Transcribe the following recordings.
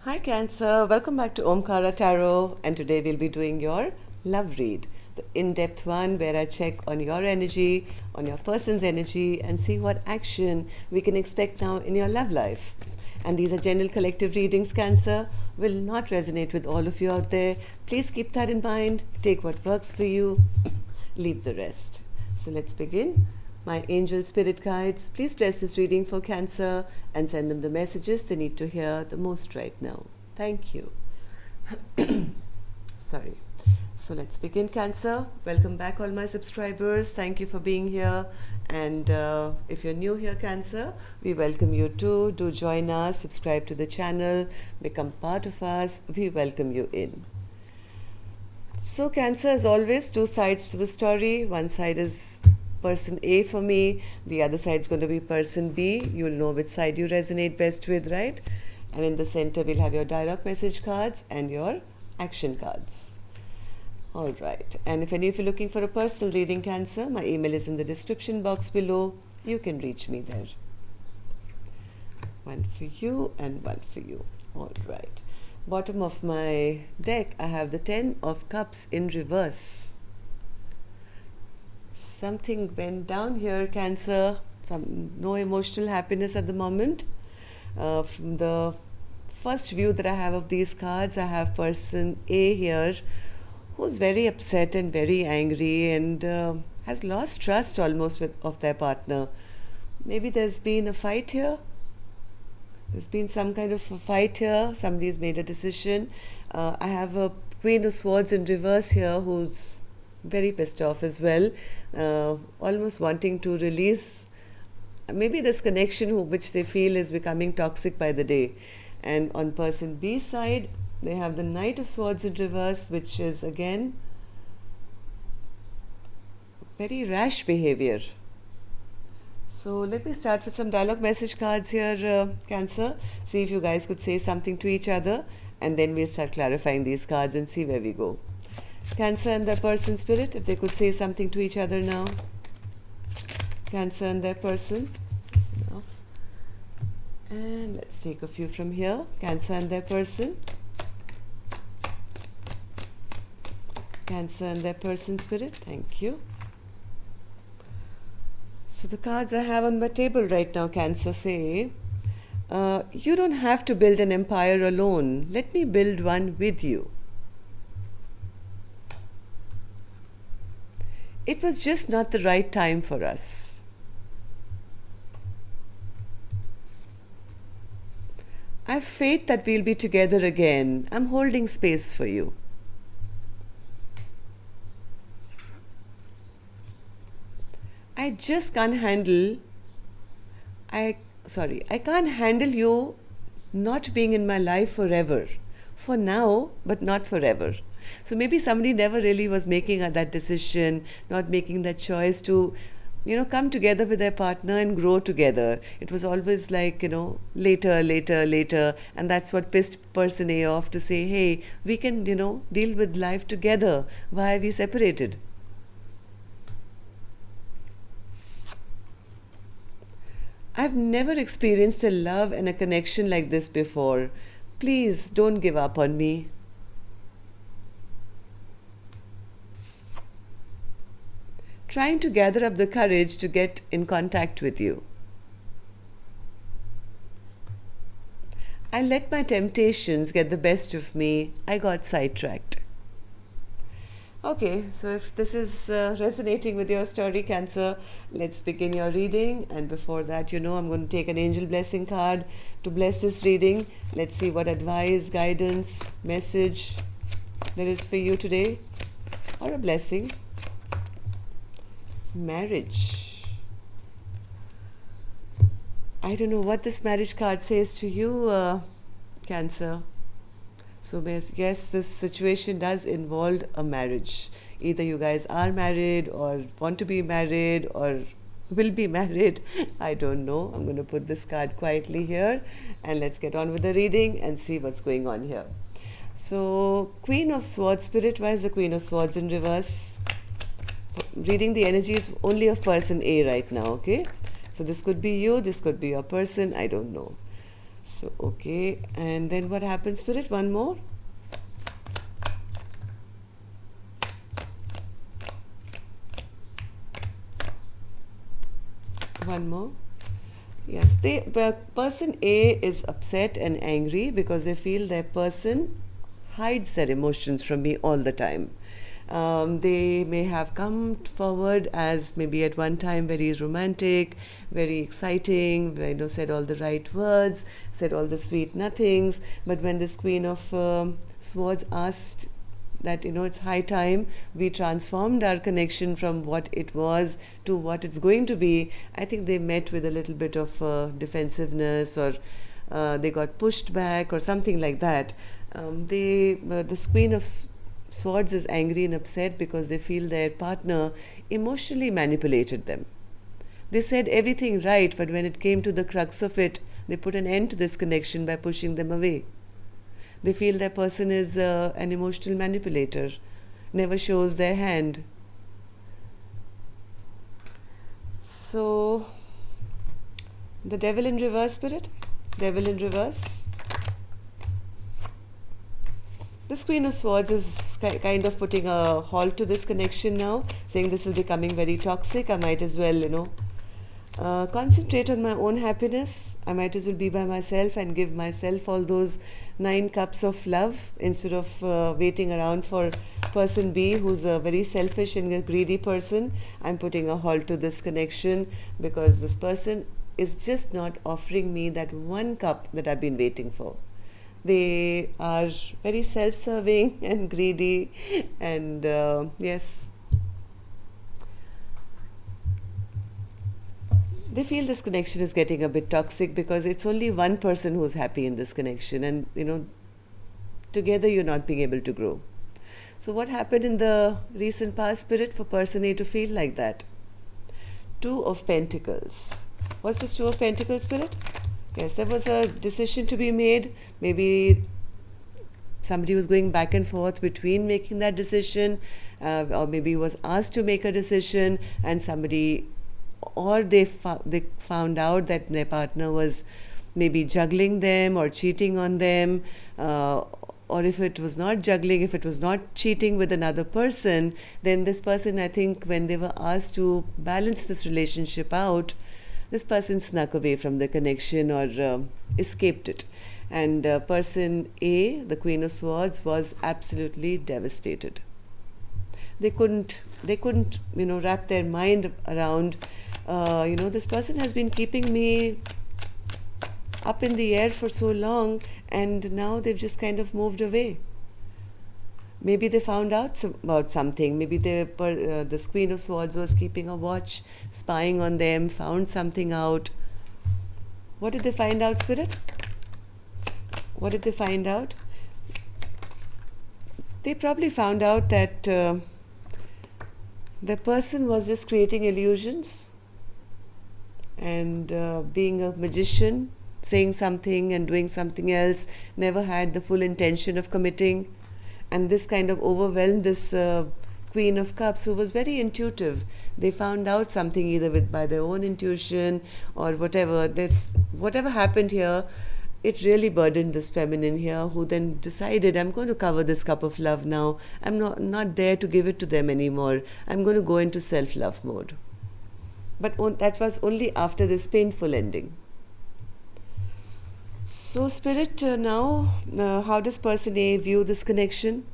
Hi Cancer, welcome back to Omkara Tarot, and today we'll be doing your love read, the in-depth one where I check on your energy, on your person's energy, and see what action we can expect now in your love life. And these are general collective readings, Cancer, will not resonate with all of you out there. Please keep that in mind, take what works for you, leave the rest. So let's begin. My angel spirit guides, please bless this reading for Cancer and send them the messages they need to hear the most right now. Thank you. Sorry. So let's begin, Cancer. Welcome back, all my subscribers. Thank you for being here. And if you're new here, Cancer, we welcome you too. Do join us, subscribe to the channel, become part of us. We welcome you in. So Cancer, as always, two sides to the story. One side is person A for me, the other side is going to be person B. You'll know which side you resonate best with, right? And in the center we'll have your dialogue message cards and your action cards. All right, and if any of you are looking for a personal reading, Cancer, my email is in the description box below. You can reach me there. One for you and one for you. All right, bottom of my deck I have the 10 of Cups in reverse. Something went down here, Cancer. No emotional happiness at the moment. From the first view that I have of these cards, I have person A here who's very upset and very angry and has lost trust almost of their partner. Maybe there's been a fight here. There's been some kind of a fight here. Somebody's made a decision. I have a Queen of Swords in reverse here who's very pissed off as well, almost wanting to release maybe this connection which they feel is becoming toxic by the day. And on person B side, they have the Knight of Swords in reverse, which is again very rash behavior. So let me start with some dialogue message cards here, Cancer. See if you guys could say something to each other, and then we'll start clarifying these cards and see where we go. Cancer and their person spirit, if they could say something to each other now. Cancer and their person. That's enough. And let's take a few from here. Cancer and their person. Cancer and their person spirit. Thank you. So the cards I have on my table right now, Cancer, say, you don't have to build an empire alone. Let me build one with you. It was just not the right time for us. I have faith that we'll be together again. I'm holding space for you. I just can't handle, I can't handle you not being in my life forever. For now, but not forever. So maybe somebody never really was making that decision, not making that choice to, come together with their partner and grow together. It was always like, later. And that's what pissed person A off to say, hey, we can, deal with life together. Why are we separated? I've never experienced a love and a connection like this before. Please don't give up on me. Trying to gather up the courage to get in contact with you. I let my temptations get the best of me. I got sidetracked. Okay, so if this is resonating with your story, Cancer, let's begin your reading. And before that, I'm going to take an angel blessing card to bless this reading. Let's see what advice, guidance, message there is for you today, or a blessing. Marriage. I don't know what this marriage card says to you, Cancer. So yes, this situation does involve a marriage. Either you guys are married or want to be married or will be married. I don't know. I'm going to put this card quietly here and let's get on with the reading and see what's going on here. So Queen of Swords spirit, why is the Queen of Swords in reverse? Reading the energies only of person A right now, okay? So this could be you, this could be your person, I don't know. So, okay. And then what happens, Spirit? One more. One more. Yes, person A is upset and angry because they feel their person hides their emotions from me all the time. They may have come forward as maybe at one time very romantic, very exciting, said all the right words, said all the sweet nothings. But when this Queen of Swords asked that it's high time we transformed our connection from what it was to what it's going to be, I think they met with a little bit of defensiveness, or they got pushed back or something like that. The Queen of Swords is angry and upset because they feel their partner emotionally manipulated them. They said everything right, but when it came to the crux of it, they put an end to this connection by pushing them away. They feel their person is an emotional manipulator, never shows their hand. So, the Devil in reverse, Spirit? Devil in reverse. This Queen of Swords is kind of putting a halt to this connection now, saying this is becoming very toxic. I might as well, concentrate on my own happiness. I might as well be by myself and give myself all those 9 cups of love instead of waiting around for person B, who's a very selfish and a greedy person. I'm putting a halt to this connection because this person is just not offering me that 1 cup that I've been waiting for. They are very self-serving and greedy, and yes, they feel this connection is getting a bit toxic because it's only one person who's happy in this connection, and together you're not being able to grow. So what happened in the recent past, Spirit, for person A to feel like that? 2 of Pentacles. What's this 2 of Pentacles, Spirit? Yes, there was a decision to be made. Maybe somebody was going back and forth between making that decision, or maybe was asked to make a decision, and somebody, or they found out that their partner was maybe juggling them or cheating on them, or if it was not juggling, if it was not cheating with another person, then this person, I think, when they were asked to balance this relationship out, this person snuck away from the connection or escaped it. And person A, the Queen of Swords, was absolutely devastated. They couldn't wrap their mind around, this person has been keeping me up in the air for so long, and now they've just kind of moved away. Maybe they found out about something. Maybe this Queen of Swords was keeping a watch, spying on them, found something out. What did they find out, Spirit? What did they find out? They probably found out that the person was just creating illusions and being a magician, saying something and doing something else, never had the full intention of committing. And this kind of overwhelmed this Queen of Cups, who was very intuitive. They found out something either by their own intuition or whatever. Whatever happened here, it really burdened this feminine here, who then decided, I'm going to cover this cup of love now. I'm not there to give it to them anymore. I'm going to go into self-love mode. But that was only after this painful ending. So, Spirit, now, how does person A view this connection?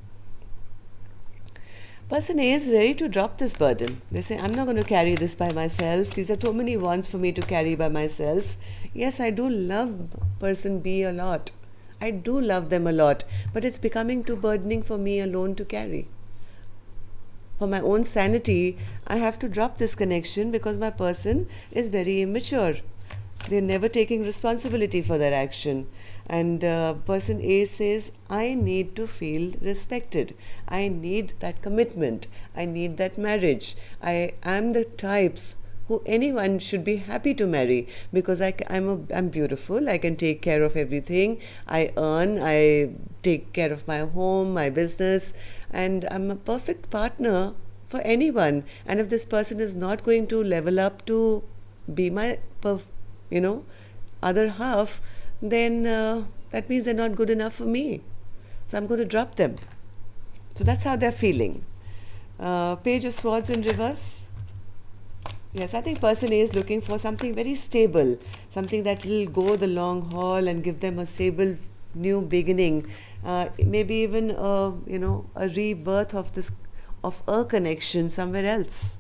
Person A is ready to drop this burden. They say, I'm not going to carry this by myself. These are too many wands for me to carry by myself. Yes, I do love person B a lot. I do love them a lot. But it's becoming too burdening for me alone to carry. For my own sanity, I have to drop this connection because my person is very immature. They're never taking responsibility for their action. And person A says, I need to feel respected. I need that commitment. I need that marriage. I am the types who anyone should be happy to marry because I'm beautiful. I can take care of everything. I earn. I take care of my home, my business. And I'm a perfect partner for anyone. And if this person is not going to level up to be my other half, then that means they're not good enough for me. So I'm going to drop them. So that's how they're feeling. Page of Swords in reverse. Yes, I think person A is looking for something very stable, something that will go the long haul and give them a stable new beginning. Maybe even a rebirth of a connection somewhere else.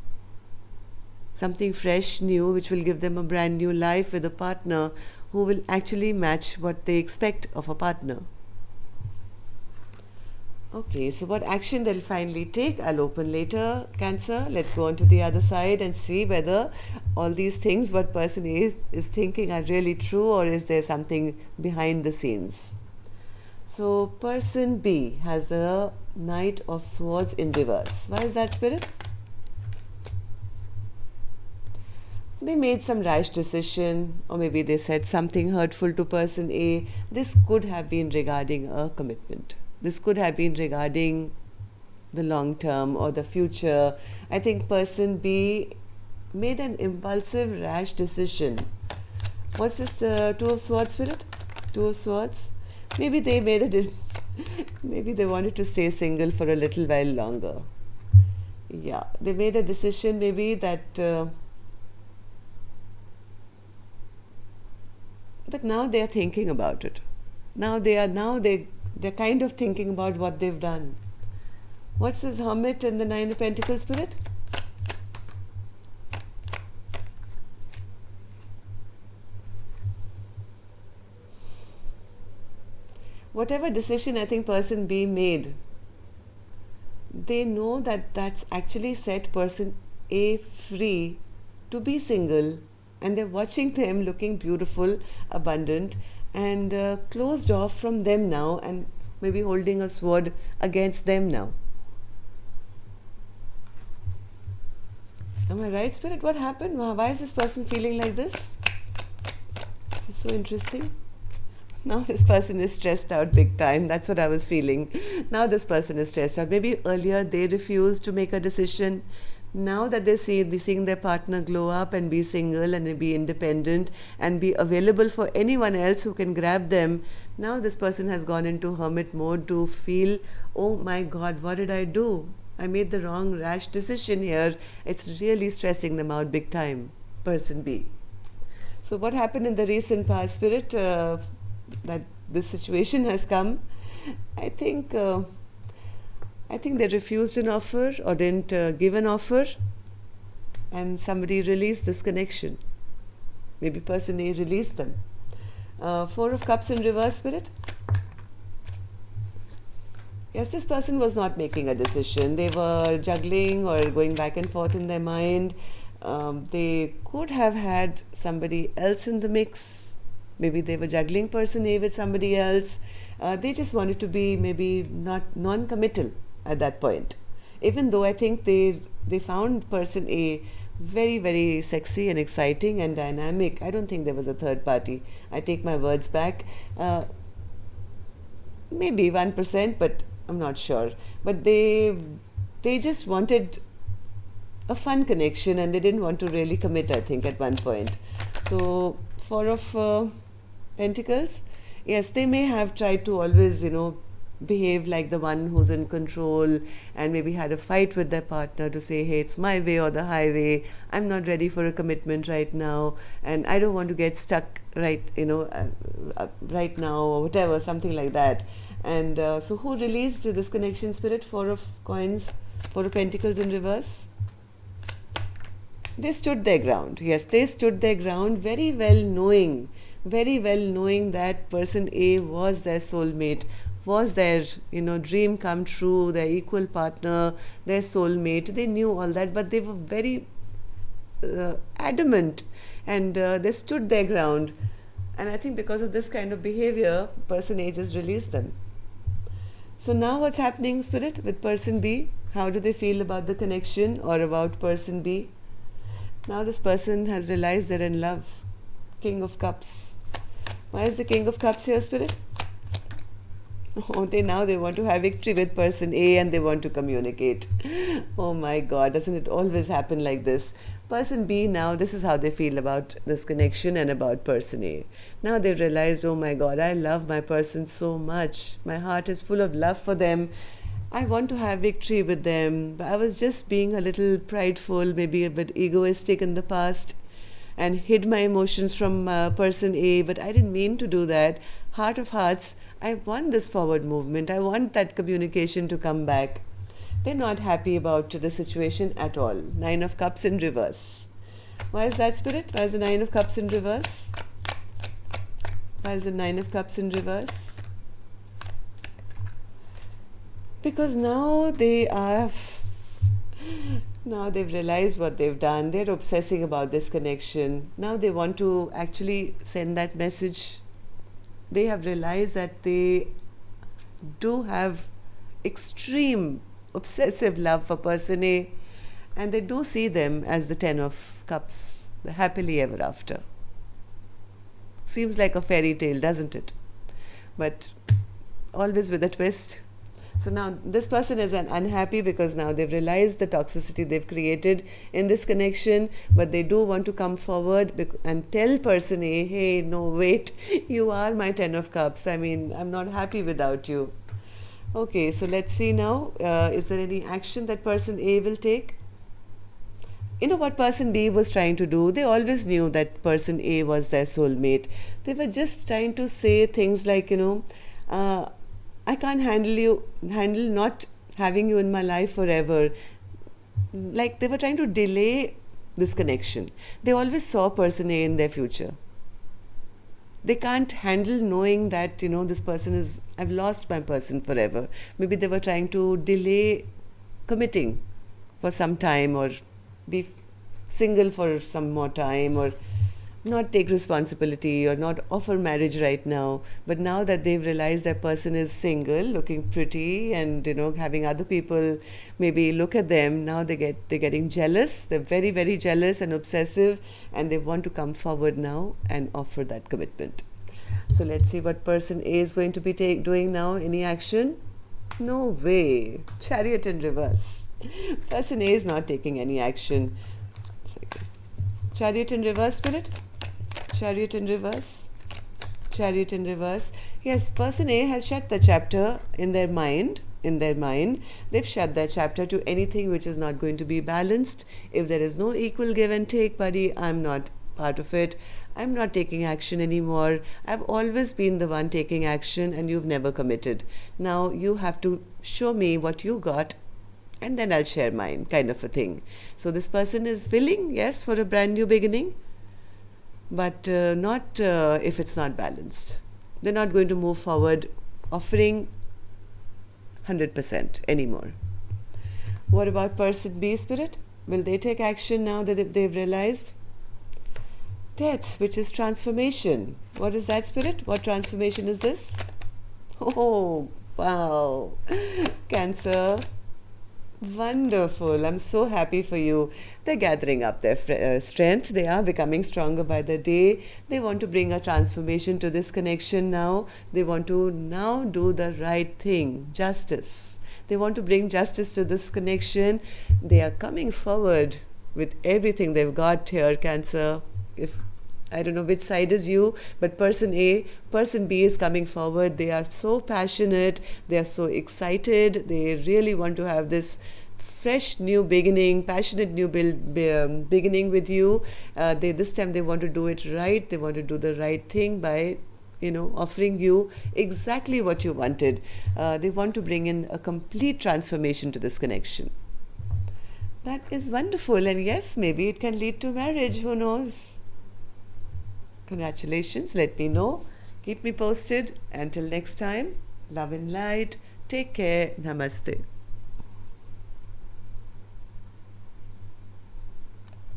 Something fresh, new, which will give them a brand new life with a partner who will actually match what they expect of a partner. Okay, so what action they'll finally take, I'll open later, Cancer. Let's go on to the other side and see whether all these things what person is thinking are really true, or is there something behind the scenes. So person B has the Knight of Swords in reverse. Why is that, Spirit? They made some rash decision, or maybe they said something hurtful to person A. This could have been regarding a commitment. This could have been regarding the long term or the future. I think person B made an impulsive, rash decision. What's this Two of Swords, Spirit? Two of Swords. Maybe they maybe they wanted to stay single for a little while longer. Yeah, they made a decision maybe that but now they are thinking about it. They're kind of thinking about what they've done. What's this Hermit and the Nine of Pentacles, Spirit? Whatever decision I think person B made, they know that that's actually set person A free to be single, and they're watching them looking beautiful, abundant, and closed off from them now, and maybe holding a sword against them now. Am I right, Spirit? What happened? Why is this person feeling like this? This is so interesting. Now this person is stressed out big time. That's what I was feeling. Now this person is stressed out. Maybe earlier they refused to make a decision. Now that they're seeing their partner glow up and be single and be independent and be available for anyone else who can grab them, now this person has gone into hermit mode to feel, oh my God, what did I do? I made the wrong rash decision here. It's really stressing them out big time, person B. So what happened in the recent past, Spirit, that this situation has come? I think they refused an offer or didn't give an offer, and somebody released this connection. Maybe person A released them. Four of Cups in reverse, Spirit. Yes, this person was not making a decision. They were juggling or going back and forth in their mind. They could have had somebody else in the mix. Maybe they were juggling person A with somebody else. They just wanted to be maybe not non-committal at that point. Even though I think they found person A very, very sexy and exciting and dynamic. I don't think there was a third party. I take my words back. Maybe 1%, but I'm not sure. But they just wanted a fun connection, and they didn't want to really commit, I think, at one point. So Four of Pentacles. Yes, they may have tried to always, behave like the one who's in control, and maybe had a fight with their partner to say, hey, it's my way or the highway. I'm not ready for a commitment right now, and I don't want to get stuck right now, or whatever, something like that. And so who released this connection, Spirit? Four of Coins, Four of Pentacles in reverse. They stood their ground. Yes, they stood their ground, very well knowing that person A was their soulmate, was their dream come true, their equal partner, their soulmate. They knew all that, but they were very adamant, and they stood their ground. And I think because of this kind of behavior, person A just released them. So now what's happening, Spirit, with person B? How do they feel about the connection or about person B? Now this person has realized they're in love. King of Cups. Why is the King of Cups here, Spirit? Oh, they want to have victory with person A, and they want to communicate. Oh my God, doesn't it always happen like this? Person B now, this is how they feel about this connection and about person A. Now they've realized, oh my God, I love my person so much. My heart is full of love for them. I want to have victory with them. I was just being a little prideful, maybe a bit egoistic in the past, and hid my emotions from person A, but I didn't mean to do that. Heart of hearts, I want this forward movement. I want that communication to come back. They're not happy about the situation at all. Nine of Cups in reverse. Why is that, Spirit? Why is the Nine of Cups in reverse? Why is the Nine of Cups in reverse? Because now they've realized what they've done. They're obsessing about this connection. Now they want to actually send that message. They have realized that they do have extreme obsessive love for person A, and they do see them as the Ten of Cups, the happily ever after. Seems like a fairy tale, doesn't it? But always with a twist. So now this person is unhappy because now they've realized the toxicity they've created in this connection, but they do want to come forward and tell person A, hey, no, wait, you are my Ten of Cups. I mean, I'm not happy without you. Okay, so let's see now, is there any action that person A will take? You know what person B was trying to do? They always knew that person A was their soulmate. They were just trying to say things like, I can't handle not having you in my life forever. Like they were trying to delay this connection. They always saw person A in their future. They can't handle knowing that, this person is, I've lost my person forever. Maybe they were trying to delay committing for some time, or be single for some more time, or not take responsibility, or not offer marriage right now. But now that they've realized that person is single, looking pretty, and having other people maybe look at them, now they're getting jealous. They're very, very jealous and obsessive, and they want to come forward now and offer that commitment. So let's see what person A is going to be doing now. Any action? No way. Chariot in reverse. Person A is not taking any action. Chariot in reverse, Spirit. Chariot in reverse. Chariot in reverse. Yes, person A has shut the chapter in their mind. They've shut that chapter to anything which is not going to be balanced. If there is no equal give and take, buddy, I'm not part of it. I'm not taking action anymore. I've always been the one taking action, and you've never committed. Now you have to show me what you got, and then I'll share mine, kind of a thing. So this person is willing, yes, for a brand new beginning, but not if it's not balanced. They're not going to move forward offering 100% anymore. What about person B, Spirit? Will they take action now that they've realized? Death, which is transformation. What is that, Spirit? What transformation is this? Oh, wow. Cancer. Wonderful. I'm so happy for you. They're gathering up their strength. They are becoming stronger by the day. They want to bring a transformation to this connection now. They want to now do the right thing. Justice. They want to bring justice to this connection. They are coming forward with everything they've got here, Cancer. If I don't know which side is you, but person A, person B is coming forward. They are so passionate. They are so excited. They really want to have this fresh new beginning, passionate new beginning with you. This time they want to do it right. They want to do the right thing by offering you exactly what you wanted. They want to bring in a complete transformation to this connection. That is wonderful. And yes, maybe it can lead to marriage. Who knows? Congratulations. Let me know. Keep me posted. Until next time, love and light. Take care. Namaste.